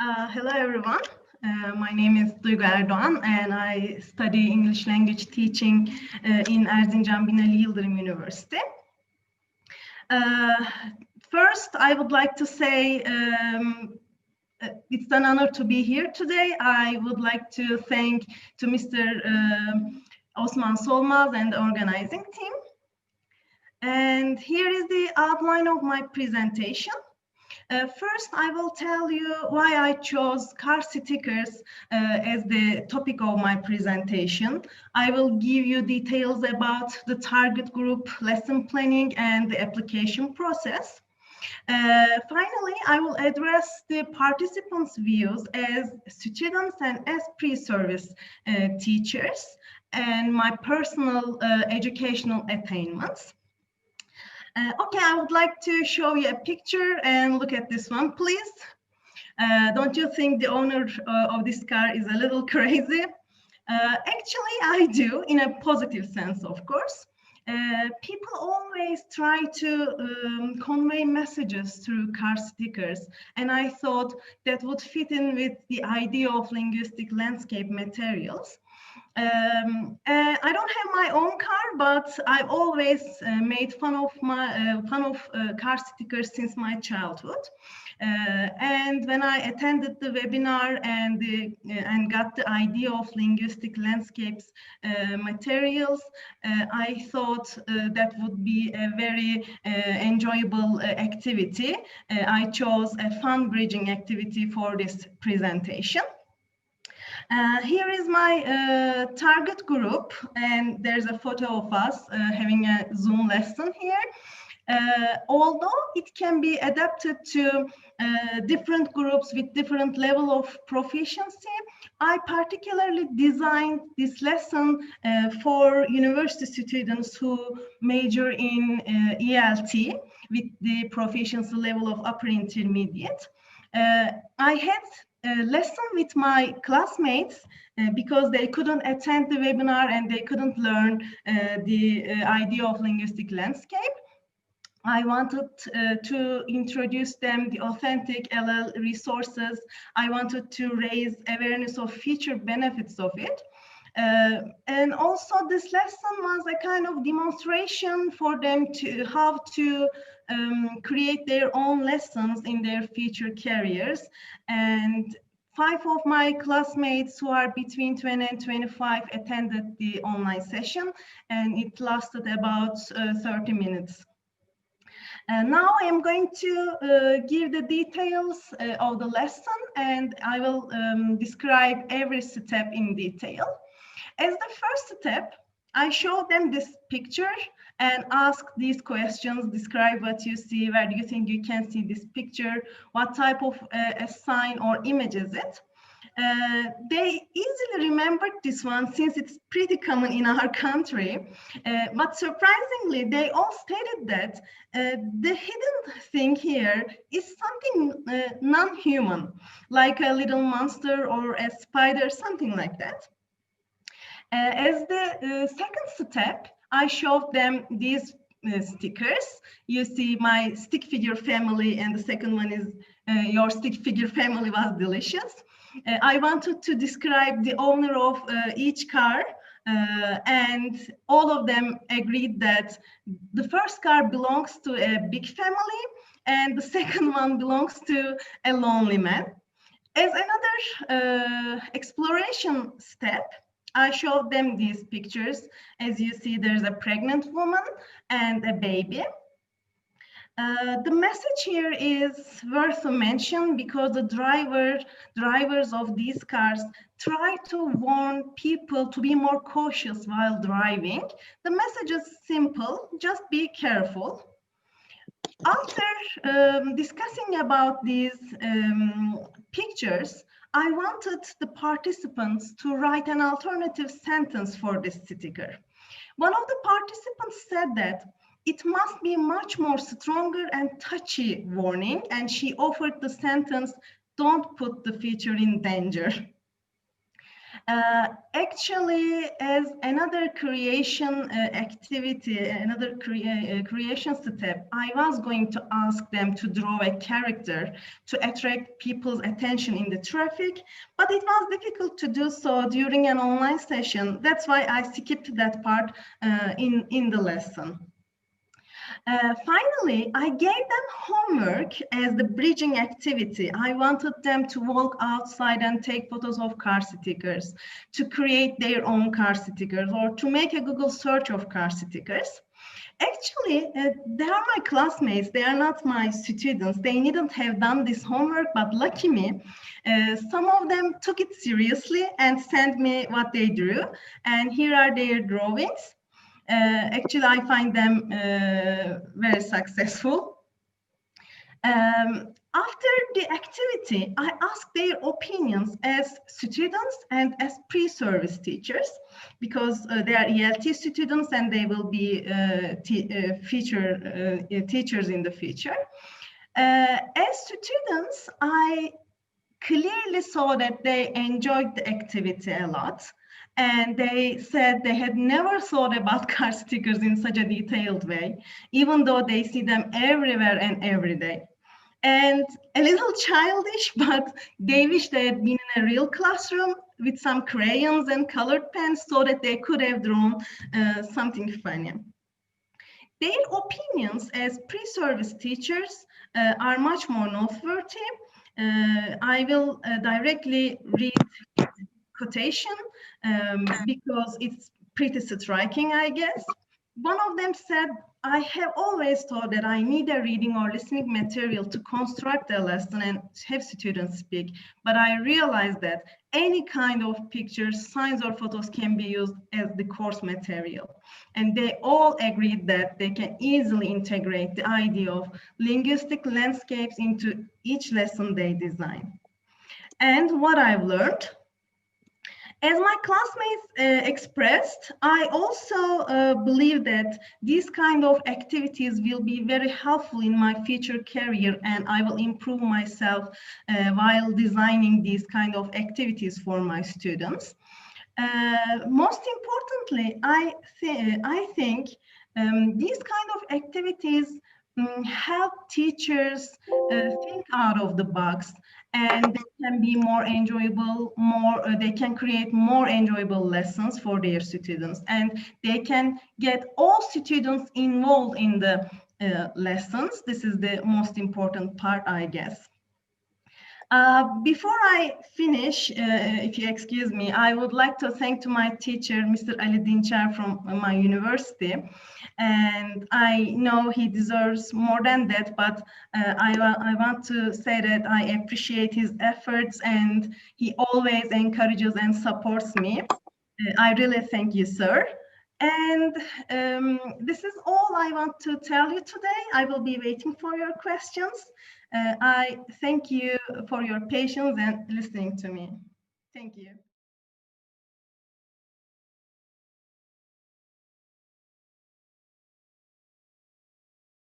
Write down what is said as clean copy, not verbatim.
Hello, everyone. My name is Duygu Erdoğan, and I study English language teaching in Erzincan Binali Yıldırım University. First, I would like to say it's an honor to be here today. I would like to thank to Mr. Osman Solmaz and the organizing team. And here is the outline of my presentation. First, I will tell you why I chose car stickers as the topic of my presentation. I will give you details about the target group, lesson planning, and the application process. Finally, I will address the participants' views as students and as pre-service teachers and my personal educational attainments. Okay, I would like to show you a picture and look at this one, please. Don't you think the owner of this car is a little crazy? Actually, I do, in a positive sense, of course. People always try to convey messages through car stickers, and I thought that would fit in with the idea of linguistic landscape materials. I don't have my own car, but I've always made fun of car stickers since my childhood. And when I attended the webinar and got the idea of linguistic landscapes materials, I thought that would be a very enjoyable activity. I chose a fun bridging activity for this presentation. Here is my target group, and there's a photo of us having a Zoom lesson here. Although it can be adapted to different groups with different level of proficiency, I particularly designed this lesson for university students who major in ELT with the proficiency level of upper intermediate. I had a lesson with my classmates because they couldn't attend the webinar and they couldn't learn the idea of linguistic landscape. I wanted to introduce them the authentic LL resources. I wanted to raise awareness of future benefits of it. And also this lesson was a kind of demonstration for them to how to create their own lessons in their future careers. And 5 of my classmates who are between 20 and 25 attended the online session, and it lasted about 30 minutes. Now I am going to give the details of the lesson, and I will describe every step in detail. As the first step, I show them this picture and ask these questions. Describe what you see, where do you think you can see this picture, what type of a sign or image is it. They easily remembered this one since it's pretty common in our country. But surprisingly, they all stated that the hidden thing here is something non-human, like a little monster or a spider, something like that. As the second step, I showed them these stickers. You see my stick figure family, and the second one is your stick figure family was delicious. I wanted to describe the owner of each car, and all of them agreed that the first car belongs to a big family, and the second one belongs to a lonely man. As another exploration step, I showed them these pictures. As you see, there's a pregnant woman and a baby. The message here is worth a mention because the drivers of these cars try to warn people to be more cautious while driving. The message is simple, just be careful. After discussing about these pictures, I wanted the participants to write an alternative sentence for this sticker. One of the participants said that it must be much more stronger and touchy warning, and she offered the sentence, "Don't put the future in danger." Actually, as another creation activity, another creation step, I was going to ask them to draw a character to attract people's attention in the traffic, but it was difficult to do so during an online session. That's why I skipped that part in the lesson. Finally, I gave them homework as the bridging activity. I wanted them to walk outside and take photos of car stickers, to create their own car stickers, or to make a Google search of car stickers. Actually, they are my classmates. They are not my students. They needn't have done this homework, but lucky me, some of them took it seriously and sent me what they drew. And here are their drawings. Actually, I find them very successful. After the activity, I asked their opinions as students and as pre-service teachers, because they are ELT students and they will be teachers in the future. As students, I clearly saw that they enjoyed the activity a lot. And they said they had never thought about car stickers in such a detailed way, even though they see them everywhere and every day. And a little childish, but they wish they had been in a real classroom with some crayons and colored pens so that they could have drawn something funny. Their opinions as pre-service teachers are much more noteworthy. I will directly read quotation because it's pretty striking, I guess. One of them said, I have always thought that I need a reading or listening material to construct a lesson and have students speak, but I realized that any kind of pictures, signs, or photos can be used as the course material. And they all agreed that they can easily integrate the idea of linguistic landscapes into each lesson they design. And what I've learned, as my classmates expressed, I also believe that these kind of activities will be very helpful in my future career, and I will improve myself while designing these kind of activities for my students. Most importantly, I think these kind of activities help teachers think out of the box, and they can be more enjoyable, they can create more enjoyable lessons for their students, and they can get all students involved in the lessons. This is the most important part, I guess. Before I finish, if you excuse me, I would like to thank to my teacher, Mr. Ali Dinçer from my university. And I know he deserves more than that, but I want to say that I appreciate his efforts and he always encourages and supports me. I really thank you, sir. And this is all I want to tell you today. I will be waiting for your questions. I thank you for your patience and listening to me. Thank you.